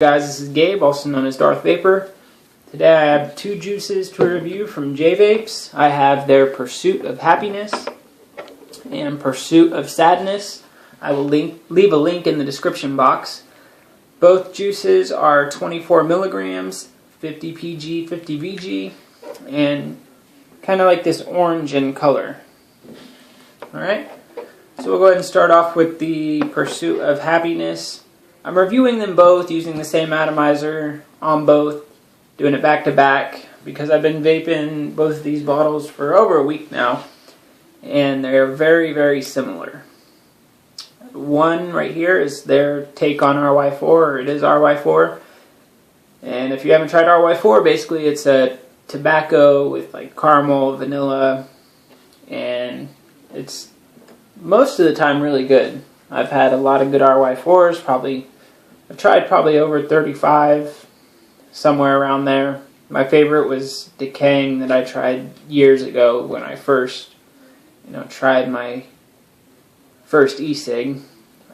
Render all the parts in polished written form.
Guys, this is Gabe, also known as Darth Vapor. Today I have two juices to review from Jvapes. I have their Pursuit of Happiness and Pursuit of Sadness. I will leave a link in the description box. Both juices are 24 milligrams, 50 PG, 50 VG, and kind of like this orange in color. Alright, so we'll go ahead and start off with the Pursuit of Happiness. I'm reviewing them both using the same atomizer on both, doing it back to back because I've been vaping both of these bottles for over a week now, and they're very, very similar. One right here is their take on RY4, or it is RY4, and if you haven't tried RY4, basically it's a tobacco with like caramel, vanilla, and it's most of the time really good. I've had a lot of good RY4s, I've tried probably over 35, somewhere around there. My favorite was Decaying that I tried years ago when I first, tried my first e-cig.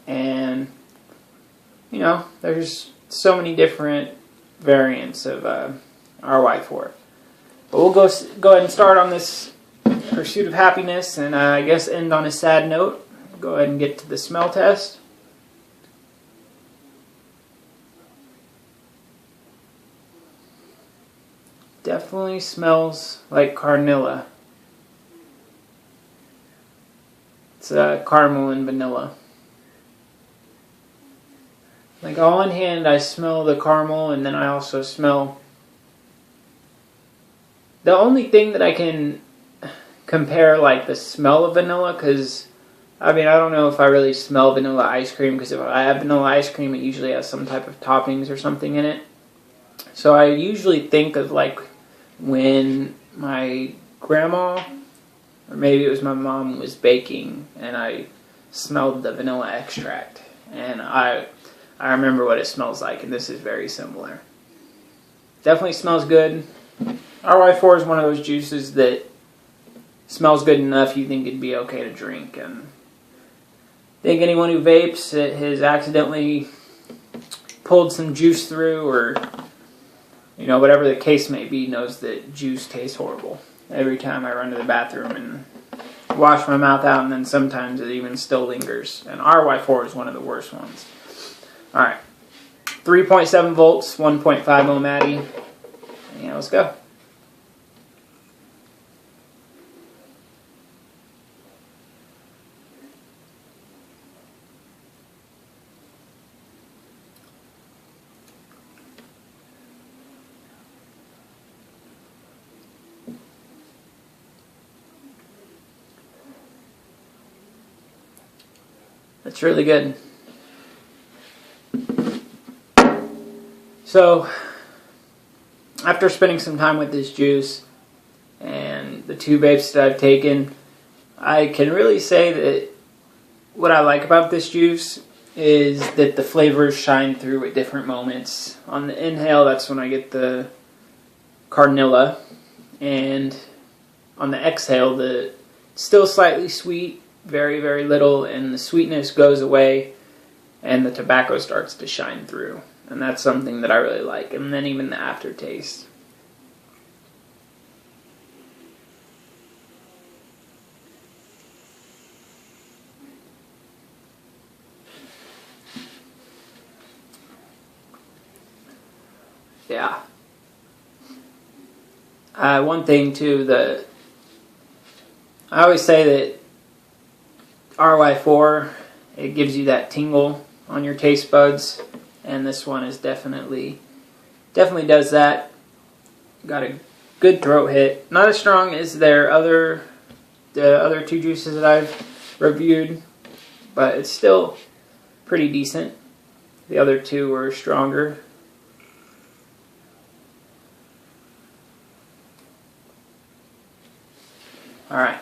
And, there's so many different variants of RY4. But we'll go ahead and start on this Pursuit of Happiness, and I guess end on a sad note. Go ahead and get to the smell test. Definitely smells like Carnilla. It's caramel and vanilla. Like on one hand I smell the caramel, and then I also smell... The only thing that I can compare like the smell of vanilla, because I don't know if I really smell vanilla ice cream, because if I have vanilla ice cream it usually has some type of toppings or something in it. So I usually think of like when my grandma, or maybe it was my mom, was baking and I smelled the vanilla extract, and I remember what it smells like, and this is very similar. Definitely smells good. RY4 is one of those juices that smells good enough you think it'd be okay to drink, and I think anyone who vapes has accidentally pulled some juice through, or whatever the case may be, knows that juice tastes horrible. Every time I run to the bathroom and wash my mouth out, and then sometimes it even still lingers. And RY4 is one of the worst ones. Alright, 3.7 volts, 1.5 ohmati. Yeah, let's go. That's really good. So, after spending some time with this juice and the two vapes that I've taken, I can really say that what I like about this juice is that the flavors shine through at different moments. On the inhale, that's when I get the Carnilla, and on the exhale, it's still slightly sweet, very, very little, and the sweetness goes away and the tobacco starts to shine through, and that's something that I really like. And then even the aftertaste. Yeah. One thing too, I always say that RY4, it gives you that tingle on your taste buds, and this one is definitely does that. Got a good throat hit. Not as strong as the other two juices that I've reviewed, but it's still pretty decent. The other two were stronger. Alright.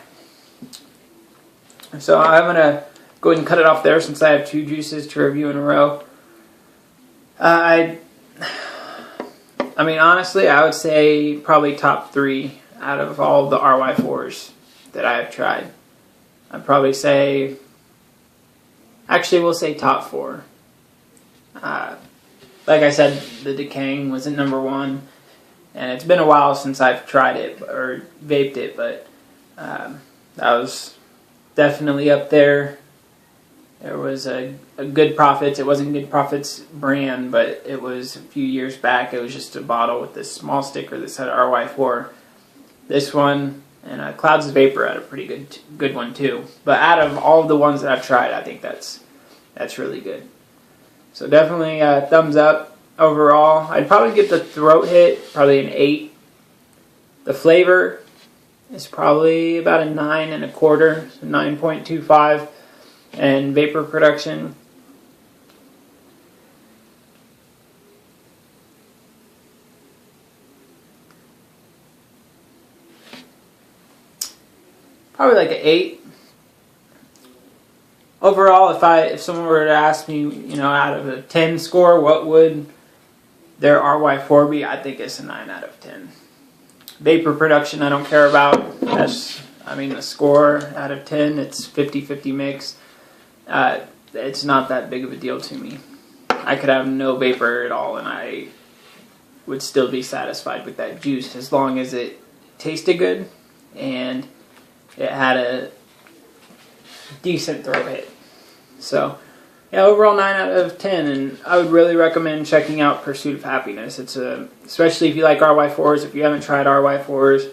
So I'm going to go ahead and cut it off there since I have two juices to review in a row. Honestly, I would say probably top 3 out of all the RY4s that I have tried. I'd probably say, actually we'll say top 4. like I said, the decaying wasn't number one, and it's been a while since I've tried it or vaped it, but that was definitely up there. There was a Good Profits. It wasn't Good Profits brand, but it was a few years back. It was just a bottle with this small sticker that said RY4. This one and Clouds of Vapor had a pretty good one too. But out of all of the ones that I've tried, I think that's really good. So definitely thumbs up overall. I'd probably give the throat hit probably an 8. The flavor is probably about a 9.25, so 9.25. And vapor production, probably like an 8. Overall, if someone were to ask me, out of a 10 score, what would their RY4 be? I think it's a 9 out of 10. Vapor production, I don't care about. The score out of 10, it's 50-50 mix. It's not that big of a deal to me. I could have no vapor at all and I would still be satisfied with that juice as long as it tasted good and it had a decent throat hit. So, yeah, overall 9 out of 10, and I would really recommend checking out Pursuit of Happiness. It's especially if you like RY4s. If you haven't tried RY4s,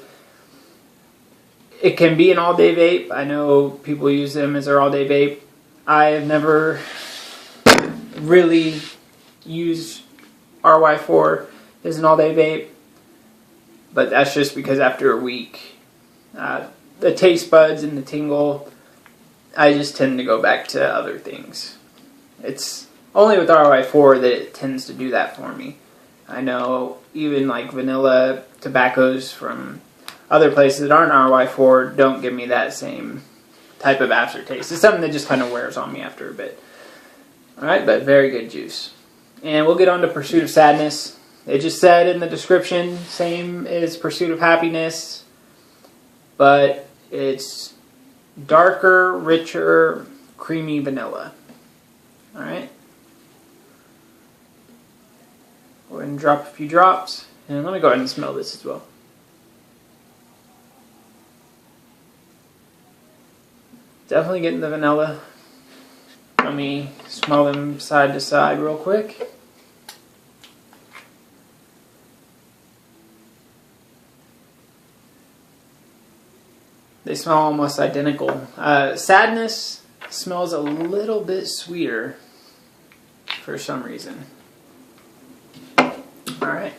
it can be an all-day vape. I know people use them as their all-day vape. I have never really used RY4 as an all-day vape, but that's just because after a week, the taste buds and the tingle, I just tend to go back to other things. It's only with RY4 that it tends to do that for me. I know even like vanilla tobaccos from other places that aren't RY4 don't give me that same type of aftertaste. It's something that just kind of wears on me after a bit. Alright, but very good juice. And we'll get on to Pursuit of Sadness. It just said in the description, same as Pursuit of Happiness, but it's darker, richer, creamy vanilla. Alright. Go ahead and drop a few drops. And let me go ahead and smell this as well. Definitely getting the vanilla. Let me smell them side to side real quick. They smell almost identical. Sadness smells a little bit sweeter for some reason. Alright.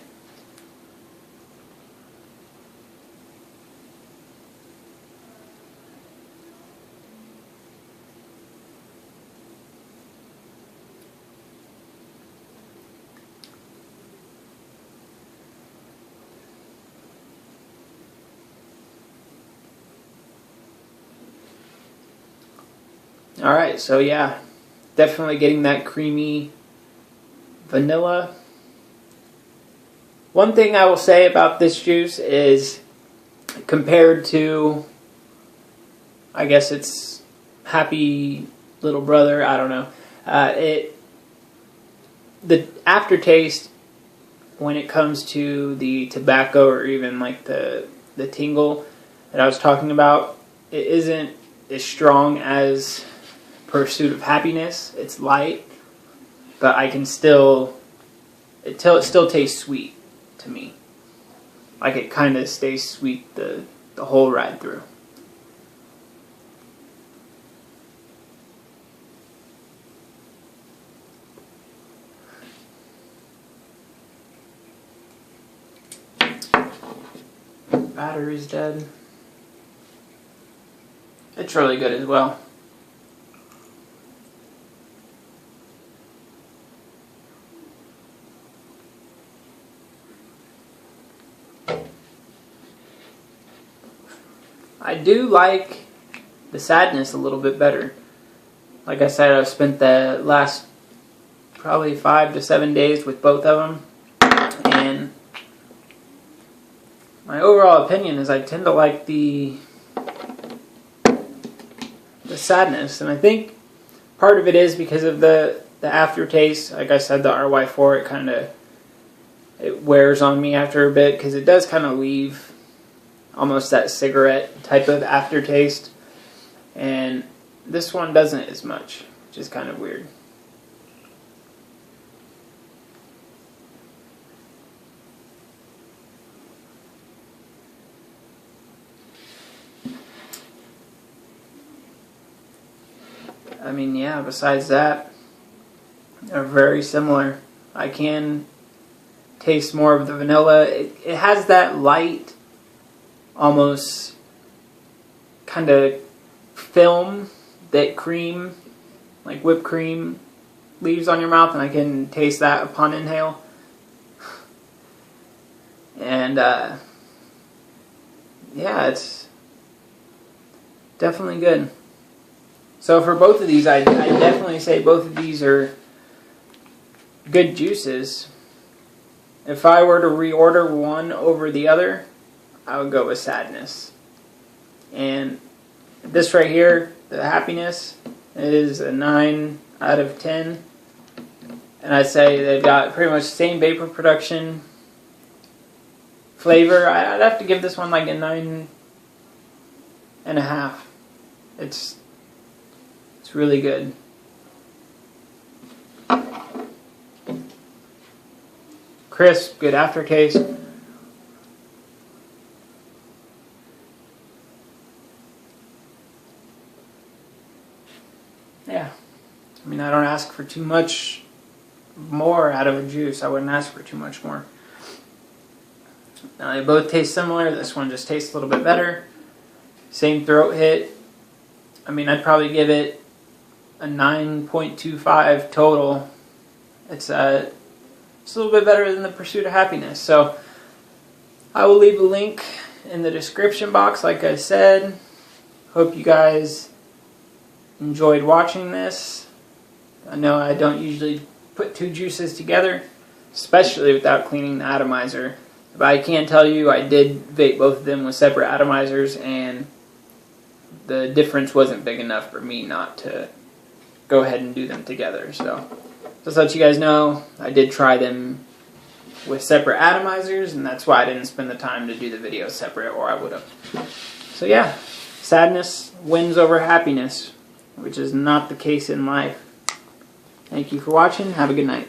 Alright, so yeah, definitely getting that creamy vanilla. One thing I will say about this juice is, compared to, I guess it's Happy Little Brother, I don't know, the aftertaste when it comes to the tobacco or even like the tingle that I was talking about, it isn't as strong as Pursuit of Happiness. It's light, but I can it still tastes sweet to me. Like it kind of stays sweet the whole ride through. Battery's dead. It's really good as well. I do like the Sadness a little bit better. Like I said, I've spent the last probably 5 to 7 days with both of them, and my overall opinion is I tend to like the Sadness, and I think part of it is because of the the aftertaste, like I said, the RY4, it wears on me after a bit because it does kind of leave almost that cigarette type of aftertaste, and this one doesn't as much, which is kind of weird. I mean, yeah, besides that, they're very similar. I can taste more of the vanilla. It has that light, almost kind of film that cream, like whipped cream, leaves on your mouth, and I can taste that upon inhale. And yeah, it's definitely good. So for both of these, I definitely say both of these are good juices. If I were to reorder one over the other, I would go with Sadness. And this right here, the Happiness, is a 9 out of 10. And I'd say they've got pretty much the same vapor production, flavor. I'd have to give this one like a 9.5. It's really good. Crisp, good aftertaste. Yeah. I mean, I don't ask for too much more out of a juice. I wouldn't ask for too much more. Now, they both taste similar. This one just tastes a little bit better. Same throat hit. I mean, I'd probably give it a 9.25 total. It's a little bit better than the Pursuit of Happiness. So I will leave a link in the description box, like I said. Hope you guys enjoyed watching this. I know I don't usually put two juices together, especially without cleaning the atomizer. But I can tell you I did vape both of them with separate atomizers, and the difference wasn't big enough for me not to go ahead and do them together. So just to let you guys know, I did try them with separate atomizers, and that's why I didn't spend the time to do the video separate, or I would have. So yeah, Sadness wins over Happiness, which is not the case in life. Thank you for watching. Have a good night.